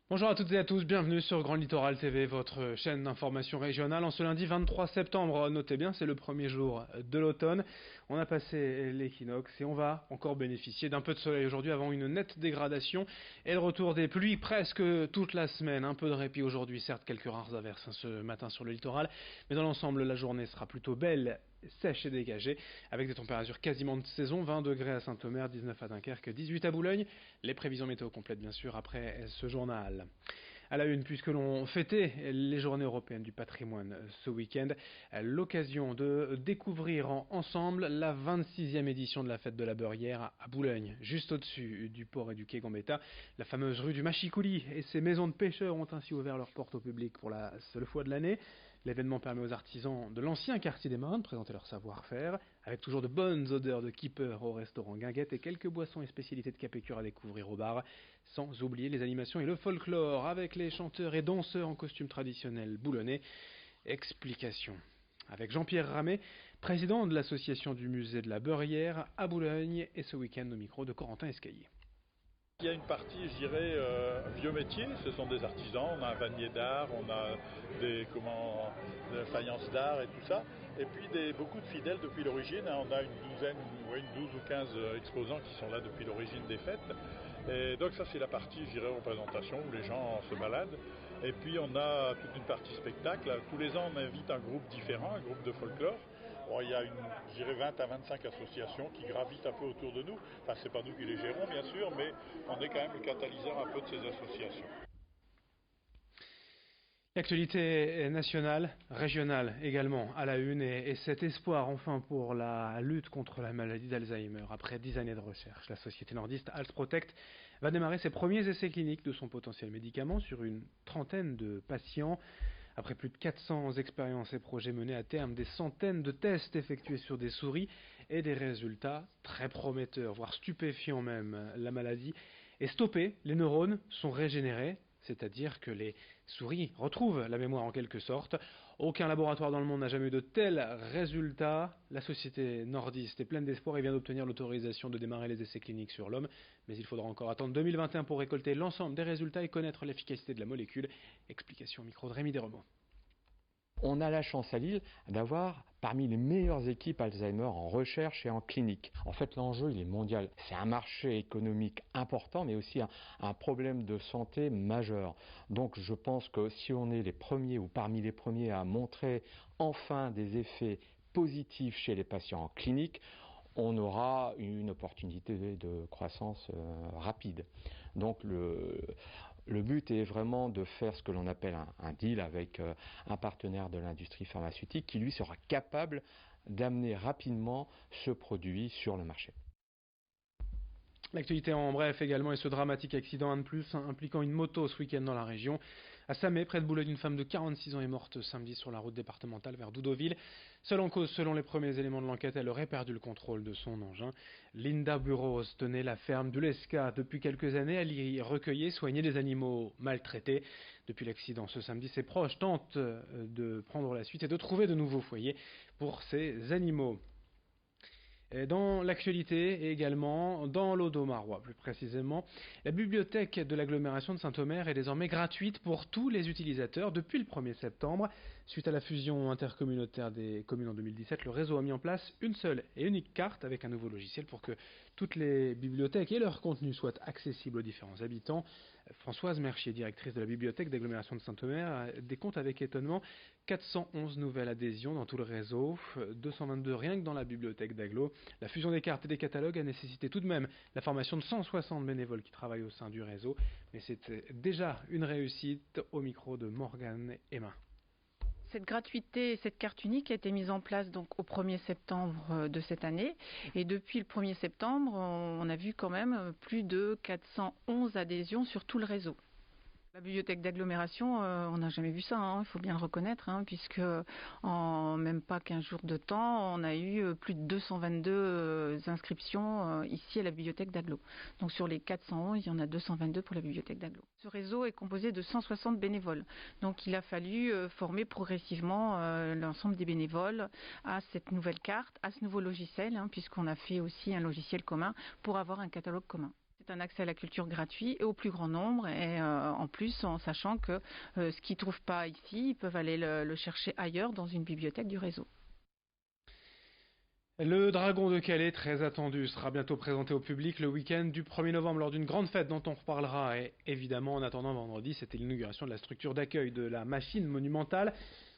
Bonjour à toutes et à tous, bienvenue sur Grand Littoral TV, votre chaîne d'information régionale. En ce lundi 23 septembre, notez bien, c'est le premier jour de l'automne. On a passé l'équinoxe et on va encore bénéficier d'un peu de soleil aujourd'hui avant une nette dégradation et le retour des pluies presque toute la semaine. Un peu de répit aujourd'hui, certes quelques rares averses ce matin sur le littoral, mais dans l'ensemble la journée sera plutôt belle, sèche et dégagée, avec des températures quasiment de saison, 20 degrés à Saint-Omer, 19 à Dunkerque, 18 à Boulogne. Les prévisions météo complètes bien sûr après ce journal. À la une, puisque l'on fêtait les journées européennes du patrimoine ce week-end, l'occasion de découvrir ensemble la 26e édition de la fête de la Beurrière à Boulogne, juste au-dessus du port et du quai Gambetta. La fameuse rue du Machicoulis et ses maisons de pêcheurs ont ainsi ouvert leurs portes au public pour la seule fois de l'année. L'événement permet aux artisans de l'ancien quartier des Marins de présenter leur savoir-faire, avec toujours de bonnes odeurs de keeper au restaurant Guinguette et quelques boissons et spécialités de Capécure à découvrir au bar, sans oublier les animations et le folklore avec les chanteurs et danseurs en costume traditionnel boulonnais. Explication avec Jean-Pierre Ramet, président de l'association du musée de la Beurrière à Boulogne, et ce week-end au micro de Corentin Escaillé. Il y a une partie, je dirais, vieux métiers, ce sont des artisans, on a un vanier d'art, on a des faïences d'art et tout ça, et puis beaucoup de fidèles depuis l'origine, on a une 12 ou 15 exposants qui sont là depuis l'origine des fêtes, et donc ça c'est la partie, je dirais, représentation où les gens se baladent, et puis on a toute une partie spectacle, tous les ans on invite un groupe différent, un groupe de folklore. Bon, il y a je dirais 20 à 25 associations qui gravitent un peu autour de nous. Enfin, c'est pas nous qui les gérons, bien sûr, mais on est quand même le catalyseur un peu de ces associations. L'actualité nationale, régionale également à la une, et cet espoir enfin pour la lutte contre la maladie d'Alzheimer. Après 10 années de recherche, la société nordiste Alsprotect va démarrer ses premiers essais cliniques de son potentiel médicament sur une trentaine de patients. Après plus de 400 expériences et projets menés à terme, des centaines de tests effectués sur des souris et des résultats très prometteurs, voire stupéfiants même. La maladie est stoppée, les neurones sont régénérés, c'est-à-dire que les souris retrouvent la mémoire en quelque sorte. Aucun laboratoire dans le monde n'a jamais eu de tels résultats. La société nordiste est pleine d'espoir et vient d'obtenir l'autorisation de démarrer les essais cliniques sur l'homme, mais il faudra encore attendre 2021 pour récolter l'ensemble des résultats et connaître l'efficacité de la molécule. Explication au micro de Rémi Desremeaux. On a la chance à Lille d'avoir parmi les meilleures équipes Alzheimer en recherche et en clinique. En fait, l'enjeu, il est mondial. C'est un marché économique important, mais aussi un problème de santé majeur. Donc, je pense que si on est les premiers ou parmi les premiers à montrer enfin des effets positifs chez les patients en clinique, on aura une opportunité de croissance rapide. Donc le but est vraiment de faire ce que l'on appelle un deal avec un partenaire de l'industrie pharmaceutique qui lui sera capable d'amener rapidement ce produit sur le marché. L'actualité en bref également est ce dramatique accident, un de plus, impliquant une moto ce week-end dans la région. À Samé, près de Boulogne, une femme de 46 ans est morte samedi sur la route départementale vers Doudoville. Seule en cause, selon les premiers éléments de l'enquête, elle aurait perdu le contrôle de son engin. Linda Burros tenait la ferme du Lesca depuis quelques années. Elle y recueillait, soignait des animaux maltraités. Depuis l'accident ce samedi, ses proches tentent de prendre la suite et de trouver de nouveaux foyers pour ces animaux. Dans l'actualité et également dans l'Audomarois plus précisément, la bibliothèque de l'agglomération de Saint-Omer est désormais gratuite pour tous les utilisateurs depuis le 1er septembre. Suite à la fusion intercommunautaire des communes en 2017, le réseau a mis en place une seule et unique carte avec un nouveau logiciel pour que toutes les bibliothèques et leur contenu soient accessibles aux différents habitants. Françoise Mercier, directrice de la bibliothèque d'agglomération de Saint-Omer, décompte avec étonnement 411 nouvelles adhésions dans tout le réseau, 222 rien que dans la bibliothèque d'Agglo. La fusion des cartes et des catalogues a nécessité tout de même la formation de 160 bénévoles qui travaillent au sein du réseau, mais c'était déjà une réussite au micro de Morgane Emma. Cette gratuité, cette carte unique a été mise en place donc au 1er septembre de cette année. Et depuis le 1er septembre, on a vu quand même plus de 411 adhésions sur tout le réseau. La bibliothèque d'agglomération, on n'a jamais vu ça, il faut bien le reconnaître, puisque en même pas 15 jours de temps, on a eu plus de 222 inscriptions ici à la bibliothèque d'Agglo. Donc sur les 411, il y en a 222 pour la bibliothèque d'Agglo. Ce réseau est composé de 160 bénévoles. Donc il a fallu former progressivement l'ensemble des bénévoles à cette nouvelle carte, à ce nouveau logiciel, puisqu'on a fait aussi un logiciel commun pour avoir un catalogue commun. C'est un accès à la culture gratuit et au plus grand nombre, et en plus en sachant que ce qu'ils ne trouvent pas ici, ils peuvent aller le chercher ailleurs dans une bibliothèque du réseau. Le Dragon de Calais, très attendu, sera bientôt présenté au public le week-end du 1er novembre lors d'une grande fête dont on reparlera. Et évidemment, en attendant vendredi, c'était l'inauguration de la structure d'accueil de la machine monumentale.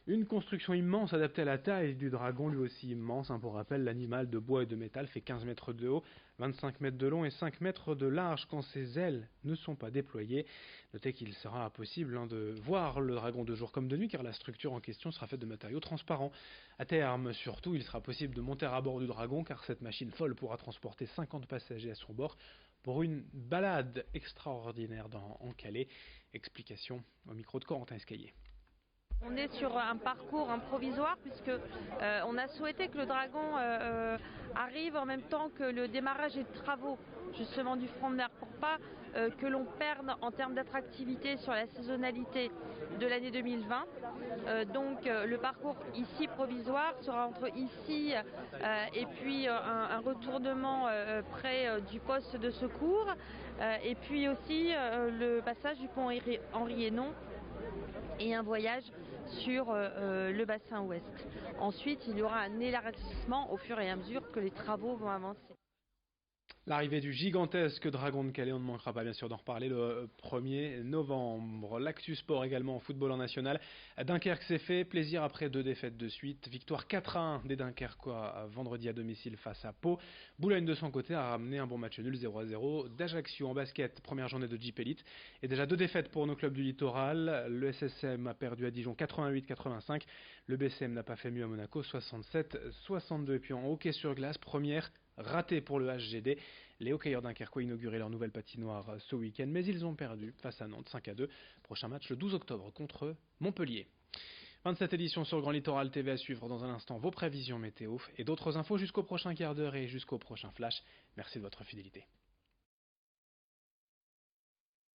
Une construction immense adaptée à la taille du dragon, lui aussi immense. Pour rappel, l'animal de bois et de métal fait 15 mètres de haut, 25 mètres de long et 5 mètres de large quand ses ailes ne sont pas déployées. Notez qu'il sera possible de voir le dragon de jour comme de nuit car la structure en question sera faite de matériaux transparents. À terme, surtout, il sera possible de monter à bord du dragon car cette machine folle pourra transporter 50 passagers à son bord pour une balade extraordinaire en Calais. Explication au micro de Corentin Escaillé. On est sur un parcours improvisoire puisque on a souhaité que le dragon arrive en même temps que le démarrage des travaux justement du front de mer pour pas que l'on perde en termes d'attractivité sur la saisonnalité de l'année 2020. Donc le parcours ici provisoire sera entre ici et puis un retournement près du poste de secours et puis aussi le passage du pont Henri Hénon et un voyage sur le bassin ouest. Ensuite, il y aura un élargissement au fur et à mesure que les travaux vont avancer. L'arrivée du gigantesque Dragon de Calais, on ne manquera pas bien sûr d'en reparler le 1er novembre. L'actu sport également en football en national. Dunkerque s'est fait plaisir après 2 défaites de suite. Victoire 4-1 des Dunkerquois vendredi à domicile face à Pau. Boulogne de son côté a ramené un bon match nul 0-0 d'Ajaccio en basket, première journée de Jeep Elite. Et déjà 2 défaites pour nos clubs du littoral. Le SSM a perdu à Dijon 88-85. Le BCM n'a pas fait mieux à Monaco 67-62. Et puis en hockey sur glace, première raté pour le HGD. Les hockeyeurs dunkerquois inauguraient leur nouvelle patinoire ce week-end, mais ils ont perdu face à Nantes 5-2. Prochain match le 12 octobre contre Montpellier. Fin de cette édition sur Grand Littoral TV, à suivre dans un instant vos prévisions météo et d'autres infos jusqu'au prochain quart d'heure et jusqu'au prochain flash. Merci de votre fidélité.